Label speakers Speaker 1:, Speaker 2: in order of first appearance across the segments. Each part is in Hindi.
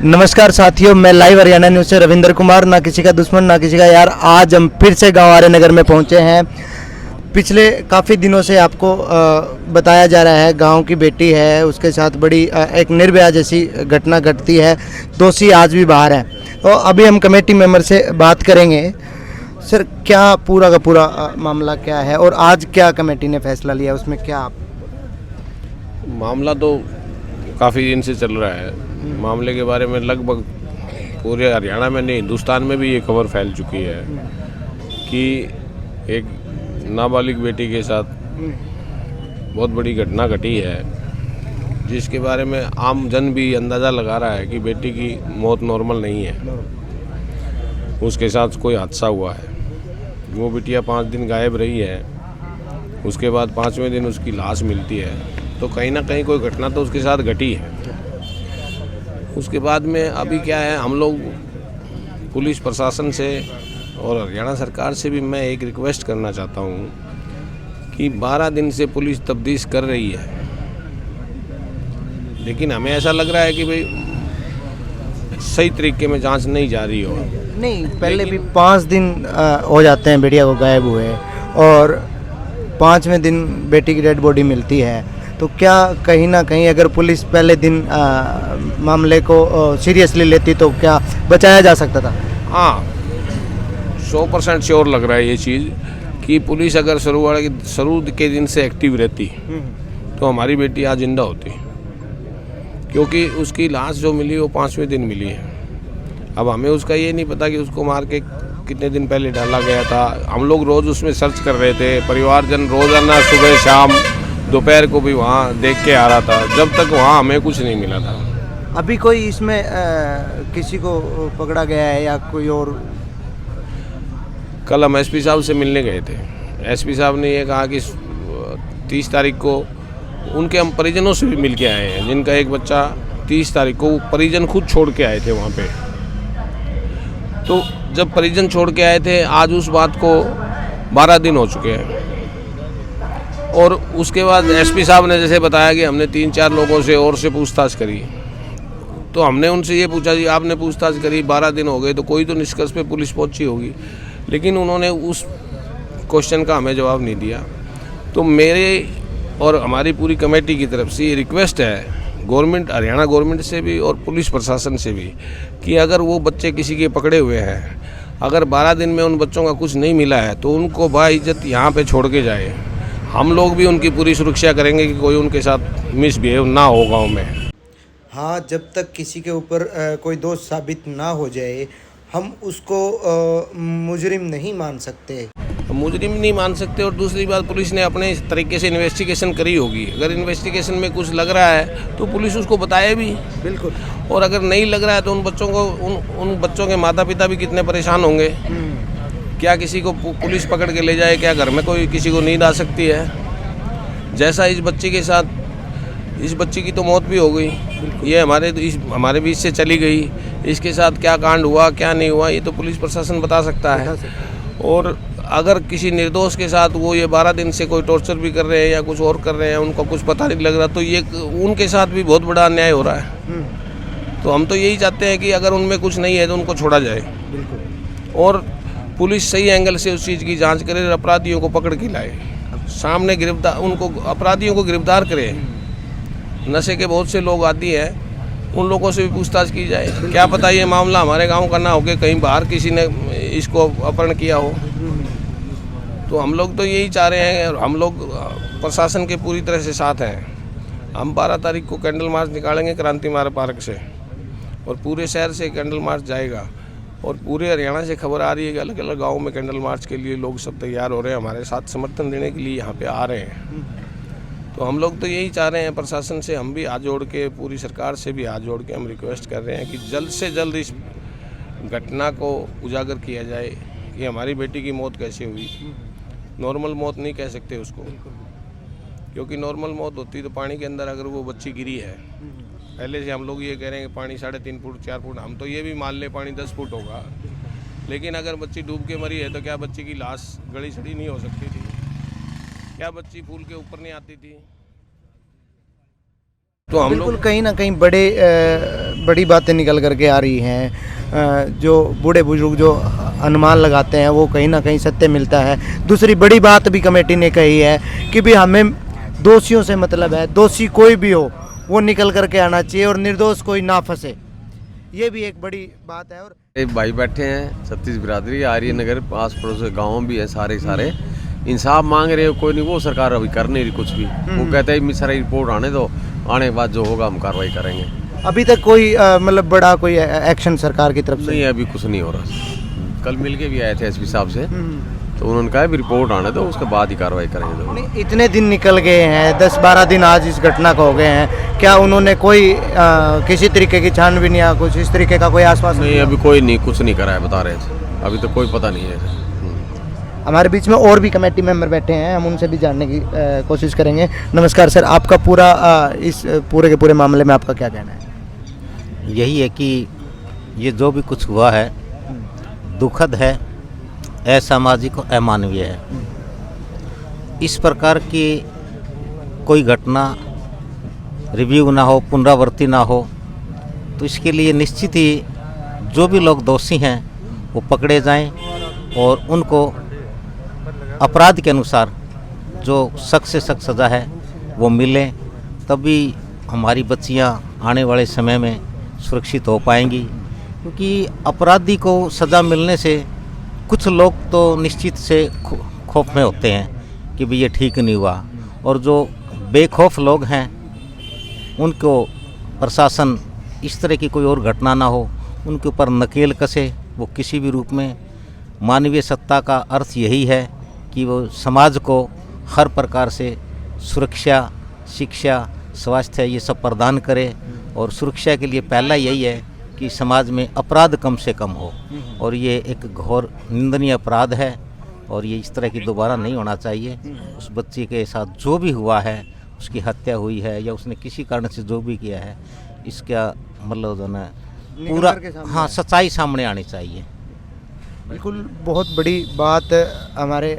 Speaker 1: नमस्कार साथियों, मैं लाइव हरियाणा न्यूज़ से रविंद्र कुमार। ना किसी का दुश्मन ना किसी का यार। आज हम फिर से गांव आर्य नगर में पहुंचे हैं। पिछले काफ़ी दिनों से आपको बताया जा रहा है गांव की बेटी है, उसके साथ बड़ी एक निर्भया जैसी घटना घटती है। दोषी आज भी बाहर है। तो अभी हम कमेटी मेंबर से बात करेंगे। सर, क्या पूरा का पूरा मामला क्या है और आज क्या कमेटी ने फैसला लिया, उसमें क्या
Speaker 2: मामला तो काफ़ी दिन से चल रहा है। मामले के बारे में लगभग पूरे हरियाणा में नहीं, हिंदुस्तान में भी ये खबर फैल चुकी है कि एक नाबालिग बेटी के साथ बहुत बड़ी घटना घटी है, जिसके बारे में आम जन भी अंदाज़ा लगा रहा है कि बेटी की मौत नॉर्मल नहीं है, उसके साथ कोई हादसा हुआ है। वो बिटिया 5 दिन गायब रही है, उसके बाद 5वें दिन उसकी लाश मिलती है, तो कहीं ना कहीं कोई घटना तो उसके साथ घटी है। उसके बाद में अभी क्या है, हम लोग पुलिस प्रशासन से और हरियाणा सरकार से भी मैं एक रिक्वेस्ट करना चाहता हूँ कि 12 दिन से पुलिस तफ्तीश कर रही है, लेकिन हमें ऐसा लग रहा है कि भाई सही तरीके में जांच नहीं जा रही हो।
Speaker 1: नहीं, पहले भी 5 दिन हो जाते हैं बेटिया को गायब हुए और 5वें दिन बेटी की डेड बॉडी मिलती है। तो क्या कहीं ना कहीं अगर पुलिस पहले दिन मामले को सीरियसली लेती तो क्या बचाया जा सकता था?
Speaker 2: हाँ, 100% श्योर लग रहा है ये चीज़ कि पुलिस अगर शुरू के दिन से एक्टिव रहती तो हमारी बेटी आज जिंदा होती, क्योंकि उसकी लाश जो मिली वो 5वें दिन मिली है। अब हमें उसका ये नहीं पता कि उसको मार के कितने दिन पहले डाला गया था। हम लोग रोज़ उसमें सर्च कर रहे थे, परिवारजन रोज़ाना सुबह शाम दोपहर को भी वहाँ देख के आ रहा था, जब तक वहाँ हमें कुछ नहीं मिला था।
Speaker 1: अभी कोई इसमें किसी को पकड़ा गया है या कोई और?
Speaker 2: कल हम एसपी साहब से मिलने गए थे। एसपी साहब ने ये कहा कि 30 तारीख को उनके हम परिजनों से भी मिल के आए हैं, जिनका एक बच्चा 30 तारीख को परिजन खुद छोड़ के आए थे वहाँ पे। तो जब परिजन छोड़ के आए थे, आज उस बात को 12 दिन हो चुके हैं। और उसके बाद एसपी साहब ने जैसे बताया कि हमने 3-4 लोगों से और से पूछताछ करी, तो हमने उनसे ये पूछा जी आपने पूछताछ करी, 12 दिन हो गए, तो कोई तो निष्कर्ष पे पुलिस पहुंची होगी, लेकिन उन्होंने उस क्वेश्चन का हमें जवाब नहीं दिया। तो मेरे और हमारी पूरी कमेटी की तरफ से ये रिक्वेस्ट है गवर्नमेंट, हरियाणा गवर्नमेंट से भी और पुलिस प्रशासन से भी, कि अगर वो बच्चे किसी के पकड़े हुए हैं, अगर 12 दिन में उन बच्चों का कुछ नहीं मिला है तो उनको बाइज्जत यहाँ पे छोड़ के जाए। हम लोग भी उनकी पूरी सुरक्षा करेंगे कि कोई उनके साथ मिसबिहेव ना हो गाँव में।
Speaker 1: हाँ, जब तक किसी के ऊपर कोई दोष साबित ना हो जाए हम उसको मुजरिम नहीं मान सकते।
Speaker 2: मुजरिम नहीं मान सकते। और दूसरी बात, पुलिस ने अपने तरीके से इन्वेस्टिगेशन करी होगी। अगर इन्वेस्टिगेशन में कुछ लग रहा है तो पुलिस उसको बताए भी।
Speaker 1: बिल्कुल।
Speaker 2: और अगर नहीं लग रहा है तो उन बच्चों को उन बच्चों के माता पिता भी कितने परेशान होंगे। क्या किसी को पुलिस पकड़ के ले जाए? क्या घर में कोई किसी को नींद आ सकती है? जैसा इस बच्ची के साथ, इस बच्ची की तो मौत भी हो गई, ये हमारे बीच से चली गई। इसके साथ क्या कांड हुआ क्या नहीं हुआ ये तो पुलिस प्रशासन बता सकता है। और अगर किसी निर्दोष के साथ वो ये 12 दिन से कोई टॉर्चर भी कर रहे हैं या कुछ और कर रहे हैं, उनको कुछ पता नहीं लग रहा, तो ये उनके साथ भी बहुत बड़ा अन्याय हो रहा है। तो हम तो यही चाहते हैं कि अगर उनमें कुछ नहीं है तो उनको छोड़ा जाए और पुलिस सही एंगल से उस चीज़ की जांच करे और अपराधियों को पकड़ के लाए सामने, गिरफ्तार उनको अपराधियों को गिरफ्तार करे। नशे के बहुत से लोग आती हैं, उन लोगों से भी पूछताछ की जाए। क्या पता ये मामला हमारे गांव का ना हो के कहीं बाहर किसी ने इसको अपहरण किया हो। तो हम लोग तो यही चाह रहे हैं और हम लोग प्रशासन के पूरी तरह से साथ हैं। हम 12 तारीख को कैंडल मार्च निकालेंगे क्रांति मार्ग पार्क से और पूरे शहर से कैंडल मार्च जाएगा। और पूरे हरियाणा से खबर आ रही है कि अलग अलग गाँव में कैंडल मार्च के लिए लोग सब तैयार हो रहे हैं, हमारे साथ समर्थन देने के लिए यहाँ पे आ रहे हैं। तो हम लोग तो यही चाह रहे हैं प्रशासन से, हम भी हाथ जोड़ के, पूरी सरकार से भी हाथ जोड़ के हम रिक्वेस्ट कर रहे हैं कि जल्द से जल्द इस घटना को उजागर किया जाए कि हमारी बेटी की मौत कैसे हुई। नॉर्मल मौत नहीं कह सकते उसको, क्योंकि नॉर्मल मौत होती तो पानी के अंदर अगर वो बच्ची गिरी है, पहले से हम लोग ये कह रहे हैं कि पानी 3.5 फुट 4 फुट, हम तो ये भी मान ले पानी 10 फुट होगा, लेकिन अगर बच्ची डूब के मरी है तो क्या बच्ची की लाश गड़ी सड़ी नहीं हो सकती थी? क्या बच्ची पुल के ऊपर नहीं आती थी? तो हम
Speaker 1: बिल्कुल
Speaker 2: लोग
Speaker 1: कहीं ना कहीं बड़ी बातें निकल करके आ रही हैं। जो बूढ़े बुजुर्ग जो अनुमान लगाते हैं वो कहीं ना कहीं सत्य मिलता है। दूसरी बड़ी बात भी कमेटी ने कही है कि भी हमें दोषियों से मतलब है, दोषी कोई भी हो वो निकल करके आना चाहिए और निर्दोष कोई ना फंसे। ये भी एक बड़ी बात है। और
Speaker 3: एक भाई बैठे हैं, छत्तीस बिरादरी आर्य नगर, आस पड़ोस के गाँव भी है, सारे इंसाफ मांग रहे हो, कोई नहीं। वो सरकार अभी कर नहीं रही कुछ भी। वो कहते हैं सारी रिपोर्ट आने दो, आने के बाद जो होगा हम कार्रवाई करेंगे।
Speaker 1: अभी तक कोई मतलब बड़ा कोई एक्शन सरकार की तरफ से
Speaker 3: नहीं, अभी कुछ नहीं हो रहा। कल मिल के भी आए थे एसपी साहब से, तो उन्होंने कहा भी रिपोर्ट आने दो, उसके बाद ही कार्रवाई करेंगे। तो
Speaker 1: नहीं, इतने दिन निकल गए हैं, 10-12 दिन आज इस घटना को हो गए हैं, क्या उन्होंने कोई किसी तरीके की छानबीन या कुछ इस तरीके का कोई आश्वासन
Speaker 3: नहीं, अभी कोई नहीं, कुछ नहीं करा है, बता रहे थे। अभी तो कोई पता नहीं है।
Speaker 1: हमारे बीच में और भी कमेटी मेंबर बैठे हैं, हम उनसे भी जानने की कोशिश करेंगे। नमस्कार सर, आपका पूरा इस पूरे के पूरे मामले में आपका क्या कहना है?
Speaker 4: यही है कि ये जो भी कुछ हुआ है दुखद है, असामाजिक और अमानवीय है। इस प्रकार की कोई घटना रिव्यू ना हो, पुनरावृत्ति ना हो, तो इसके लिए निश्चित ही जो भी लोग दोषी हैं वो पकड़े जाएं और उनको अपराध के अनुसार जो सख्त से सख्त सज़ा है वो मिले, तभी हमारी बच्चियां आने वाले समय में सुरक्षित हो पाएंगी। क्योंकि अपराधी को सज़ा मिलने से कुछ लोग तो निश्चित से खौफ में होते हैं कि भाई ये ठीक नहीं हुआ, और जो बेखौफ लोग हैं उनको प्रशासन इस तरह की कोई और घटना ना हो उनके ऊपर नकेल कसे। वो किसी भी रूप में, मानवीय सत्ता का अर्थ यही है कि वो समाज को हर प्रकार से सुरक्षा, शिक्षा, स्वास्थ्य ये सब प्रदान करे। और सुरक्षा के लिए पहला यही है कि समाज में अपराध कम से कम हो, और ये एक घोर निंदनीय अपराध है और ये इस तरह की दोबारा नहीं होना चाहिए। उस बच्चे के साथ जो भी हुआ है, उसकी हत्या हुई है या उसने किसी कारण से जो भी किया है, इसका मतलब जो ना पूरा सच्चाई सामने आनी चाहिए।
Speaker 1: बिल्कुल, बहुत बड़ी बात हमारे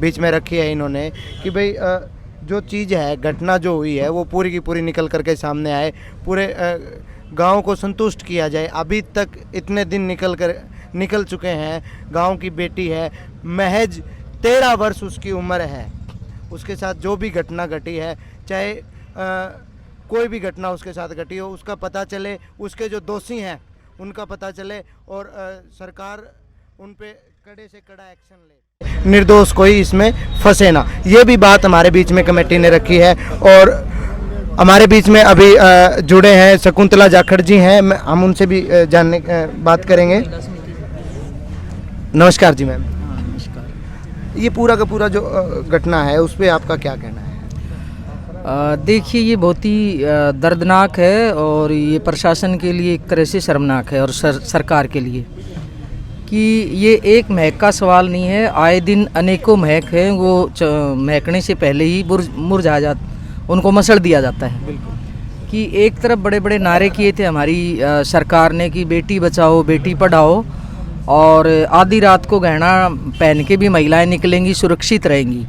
Speaker 1: बीच में रखी है इन्होंने कि भाई जो चीज़ है, घटना जो हुई है वो पूरी की पूरी निकल करके सामने आए, पूरे गांव को संतुष्ट किया जाए। अभी तक इतने दिन निकल चुके हैं, गांव की बेटी है, महज 13 वर्ष उसकी उम्र है, उसके साथ जो भी घटना घटी है, चाहे कोई भी घटना उसके साथ घटी हो, उसका पता चले, उसके जो दोषी हैं उनका पता चले और सरकार उन पे कड़े से कड़ा एक्शन ले, निर्दोष कोई इसमें फंसे ना। ये भी बात हमारे बीच में कमेटी ने रखी है। और हमारे बीच में अभी जुड़े हैं शकुंतला जाखड़ जी हैं, हम उनसे भी जानने बात करेंगे। नमस्कार जी मैम। नमस्कार। ये पूरा का पूरा जो घटना है उस पर आपका क्या कहना है?
Speaker 5: देखिए, ये बहुत ही दर्दनाक है और ये प्रशासन के लिए एक तरह से शर्मनाक है और सरकार के लिए कि ये एक महक का सवाल नहीं है। आए दिन अनेकों महक हैं, वो महकने से पहले ही मुरझा उनको मसड़ दिया जाता है। बिल्कुल। कि एक तरफ बड़े बड़े नारे किए थे हमारी सरकार ने कि बेटी बचाओ बेटी पढ़ाओ, और आधी रात को गहना पहन के भी महिलाएं निकलेंगी, सुरक्षित रहेंगी।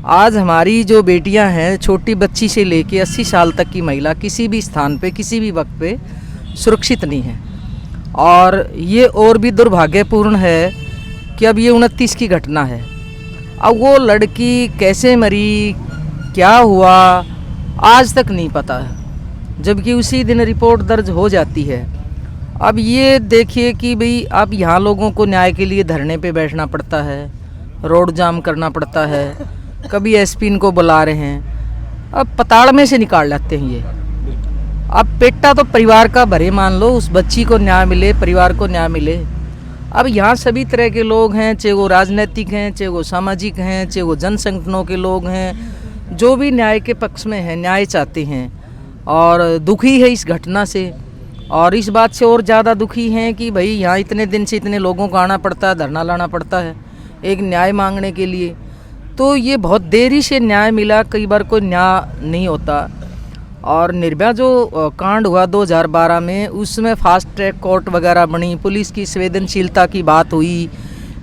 Speaker 5: आज हमारी जो बेटियां हैं, छोटी बच्ची से लेके 80 साल तक की महिला किसी भी स्थान पे किसी भी वक्त पे सुरक्षित नहीं है। और ये और भी दुर्भाग्यपूर्ण है कि अब ये 29 की घटना है। अब वो लड़की कैसे मरी, क्या हुआ, आज तक नहीं पता है, जबकि उसी दिन रिपोर्ट दर्ज हो जाती है। अब ये देखिए कि भाई अब यहाँ लोगों को न्याय के लिए धरने पे बैठना पड़ता है, रोड जाम करना पड़ता है, कभी एसपी इनको बुला रहे हैं, अब पताड़ में से निकाल लाते हैं ये। अब पेटा तो परिवार का भरे मान लो, उस बच्ची को न्याय मिले, परिवार को न्याय मिले। अब यहाँ सभी तरह के लोग हैं, चाहे वो राजनीतिक हैं, चाहे वो सामाजिक हैं, चाहे वो जन संगठनों के लोग हैं, जो भी न्याय के पक्ष में हैं, न्याय चाहते हैं और दुखी है इस घटना से। और इस बात से और ज़्यादा दुखी हैं कि भाई यहाँ इतने दिन से इतने लोगों को आना पड़ता है, धरना लाना पड़ता है एक न्याय मांगने के लिए। तो ये बहुत देरी से न्याय मिला, कई बार कोई न्याय नहीं होता। और निर्भया जो कांड हुआ 2012 में, उसमें फास्ट ट्रैक कोर्ट वगैरह बनी, पुलिस की संवेदनशीलता की बात हुई,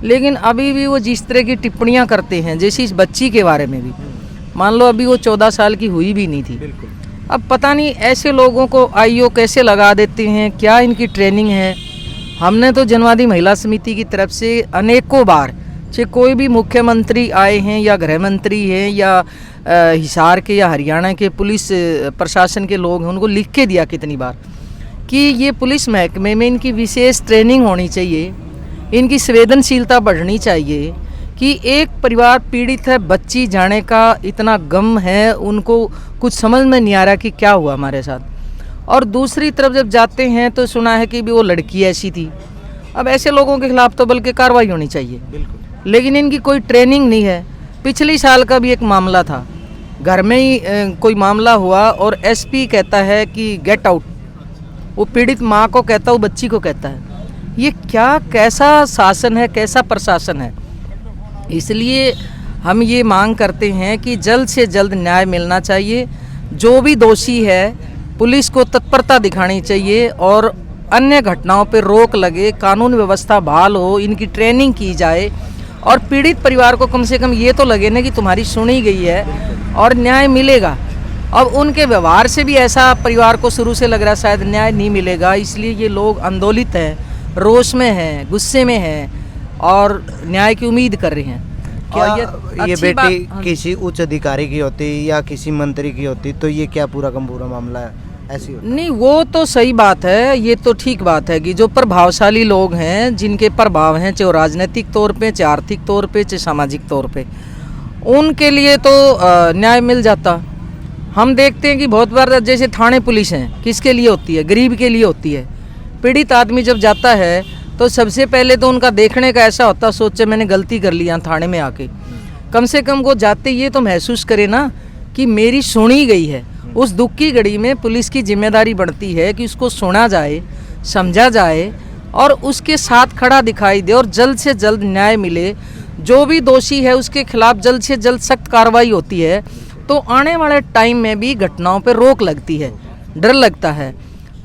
Speaker 5: लेकिन अभी भी वो जिस तरह की टिप्पणियां करते हैं, जैसे इस बच्ची के बारे में भी, मान लो अभी वो 14 साल की हुई भी नहीं थी, अब पता नहीं ऐसे लोगों को आईओ कैसे लगा देते हैं, क्या इनकी ट्रेनिंग है। हमने तो जनवादी महिला समिति की तरफ से अनेकों बार, चाहे कोई भी मुख्यमंत्री आए हैं या गृह मंत्री हैं या हिसार के या हरियाणा के पुलिस प्रशासन के लोग हैं, उनको लिख के दिया कितनी बार कि ये पुलिस महकमे में इनकी विशेष ट्रेनिंग होनी चाहिए, इनकी संवेदनशीलता बढ़नी चाहिए कि एक परिवार पीड़ित है, बच्ची जाने का इतना गम है, उनको कुछ समझ में नहीं आ रहा कि क्या हुआ हमारे साथ। और दूसरी तरफ जब जाते हैं तो सुना है कि भी वो लड़की ऐसी थी। अब ऐसे लोगों के खिलाफ तो बल्कि कार्रवाई होनी चाहिए, लेकिन इनकी कोई ट्रेनिंग नहीं है। पिछले साल का भी एक मामला था, घर में ही कोई मामला हुआ और एसपी कहता है कि गेट आउट, वो पीड़ित माँ को कहता है, वो बच्ची को कहता है। ये क्या, कैसा शासन है, कैसा प्रशासन है। इसलिए हम ये मांग करते हैं कि जल्द से जल्द न्याय मिलना चाहिए। जो भी दोषी है पुलिस को तत्परता दिखानी चाहिए और अन्य घटनाओं पर रोक लगे, कानून व्यवस्था बहाल हो, इनकी ट्रेनिंग की जाए और पीड़ित परिवार को कम से कम ये तो लगे ना कि तुम्हारी सुनी गई है और न्याय मिलेगा। अब उनके व्यवहार से भी ऐसा परिवार को शुरू से लग रहा है शायद न्याय नहीं मिलेगा, इसलिए ये लोग आंदोलित हैं, रोष में हैं, गुस्से में हैं और न्याय की उम्मीद कर रहे हैं।
Speaker 1: क्या
Speaker 5: और
Speaker 1: ये बेटी किसी उच्च अधिकारी की होती या किसी मंत्री की होती तो ये क्या पूरा का पूरा मामला है ऐसी होता?
Speaker 5: नहीं, वो तो सही बात है, ये तो ठीक बात है कि जो प्रभावशाली लोग हैं, जिनके प्रभाव हैं, चाहे राजनीतिक तौर पे, चाहे आर्थिक तौर पे, चाहे सामाजिक तौर पे, उनके लिए तो न्याय मिल जाता। हम देखते हैं कि बहुत बार जैसे थाने पुलिस हैं, किसके लिए होती है? गरीब के लिए होती है। पीड़ित आदमी जब जाता है तो सबसे पहले तो उनका देखने का ऐसा होता, सोचे मैंने गलती कर ली यहाँ थाने में आके। कम से कम वो जाते ये तो महसूस करे ना कि मेरी सुनी गई है। उस दुख की घड़ी में पुलिस की जिम्मेदारी बढ़ती है कि उसको सुना जाए, समझा जाए और उसके साथ खड़ा दिखाई दे और जल्द से जल्द न्याय मिले। जो भी दोषी है उसके खिलाफ जल्द से जल्द सख्त कार्रवाई होती है तो आने वाले टाइम में भी घटनाओं पर रोक लगती है, डर लगता है।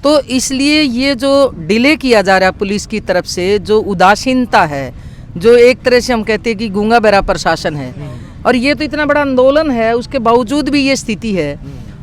Speaker 5: तो इसलिए ये जो डिले किया जा रहा है पुलिस की तरफ से, जो उदासीनता है, जो एक तरह से हम कहते हैं कि गूंगा बहरा प्रशासन है, और ये तो इतना बड़ा आंदोलन है, उसके बावजूद भी ये स्थिति है।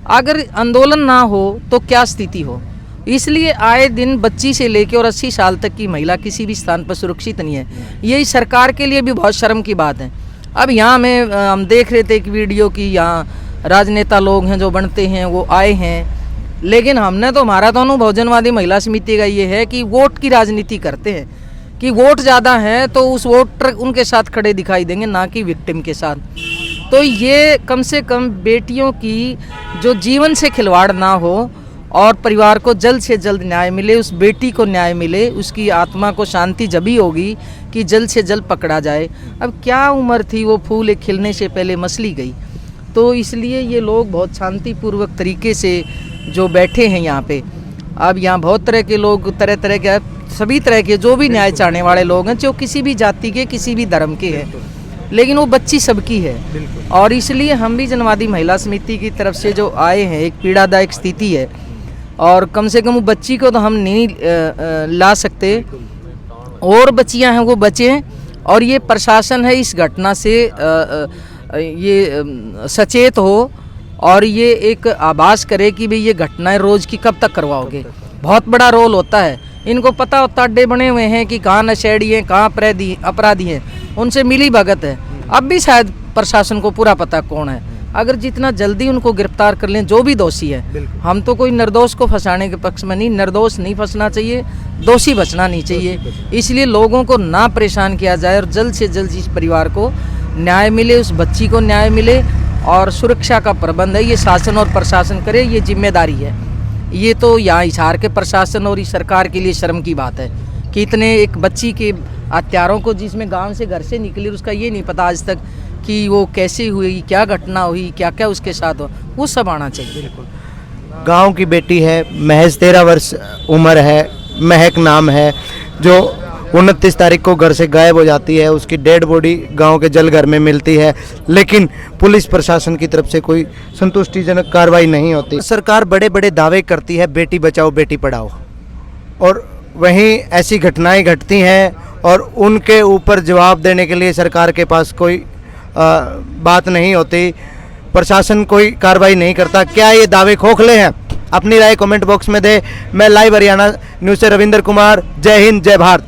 Speaker 5: अगर आंदोलन ना हो तो क्या स्थिति हो। इसलिए आए दिन बच्ची से लेकर और 80 साल तक की महिला किसी भी स्थान पर सुरक्षित नहीं है। यही सरकार के लिए भी बहुत शर्म की बात है। अब यहाँ में हम देख रहे थे एक वीडियो की, यहाँ राजनेता लोग हैं जो बनते हैं वो आए हैं, लेकिन हमने तो, हमारा तो अनुभव जनवादी महिला समिति का ये है कि वोट की राजनीति करते हैं कि वोट ज़्यादा है तो उस वोटर उनके साथ खड़े दिखाई देंगे, ना कि विक्टिम के साथ। तो ये कम से कम बेटियों की जो जीवन से खिलवाड़ ना हो और परिवार को जल्द से जल्द न्याय मिले, उस बेटी को न्याय मिले, उसकी आत्मा को शांति जभी होगी कि जल्द से जल्द पकड़ा जाए। अब क्या उम्र थी, वो फूल एक खिलने से पहले मसली गई। तो इसलिए ये लोग बहुत शांतिपूर्वक तरीके से जो बैठे हैं यहाँ पे। अब यहाँ बहुत तरह के लोग, तरह तरह के, सभी तरह के जो भी न्याय चाहने वाले लोग हैं, जो किसी भी जाति के, किसी भी धर्म के हैं, लेकिन वो बच्ची सबकी है। और इसलिए हम भी जनवादी महिला समिति की तरफ से जो आए हैं, एक पीड़ादायक स्थिति है और कम से कम वो बच्ची को तो हम नहीं ला सकते, और बच्चियां हैं वो बचें। और ये प्रशासन है इस घटना से ये सचेत हो और ये एक आभास करे कि भाई ये घटनाएं रोज़ की कब तक करवाओगे। बहुत बड़ा रोल होता है, इनको पता होता, अड्डे बने हुए हैं कि कहाँ नशेड़ी हैं, कहाँ अपराधी हैं, उनसे मिली भगत है। अब भी शायद प्रशासन को पूरा पता कौन है। अगर जितना जल्दी उनको गिरफ्तार कर लें जो भी दोषी है, हम तो कोई निर्दोष को फंसाने के पक्ष में नहीं, निर्दोष नहीं फंसना चाहिए, दोषी बचना नहीं चाहिए। इसलिए लोगों को ना परेशान किया जाए और जल्द से जल्द इस परिवार को न्याय मिले, उस बच्ची को न्याय मिले। और सुरक्षा का प्रबंध है ये शासन और प्रशासन करे, ये जिम्मेदारी है। ये तो यहाँ हिसार के प्रशासन और इस सरकार के लिए शर्म की बात है कि इतने एक बच्ची के हत्यारों को, जिसमें गांव से घर से निकली, उसका ये नहीं पता आज तक कि वो कैसे हुई, क्या घटना हुई, क्या क्या उसके साथ हो, वो सब आना चाहिए।
Speaker 1: गांव की बेटी है, महज 13 वर्ष उम्र है, महक नाम है, जो 29 तारीख को घर से गायब हो जाती है। उसकी डेड बॉडी गांव के जलघर में मिलती है, लेकिन पुलिस प्रशासन की तरफ से कोई संतुष्टिजनक कार्रवाई नहीं होती। सरकार बड़े बड़े दावे करती है, बेटी बचाओ बेटी पढ़ाओ, और वहीं ऐसी घटनाएं घटती हैं और उनके ऊपर जवाब देने के लिए सरकार के पास कोई बात नहीं होती। प्रशासन कोई कार्रवाई नहीं करता। क्या ये दावे खोखले हैं? अपनी राय कमेंट बॉक्स में दे। मैं लाइव हरियाणा न्यूज़ से रविंद्र कुमार। जय हिंद, जय भारत।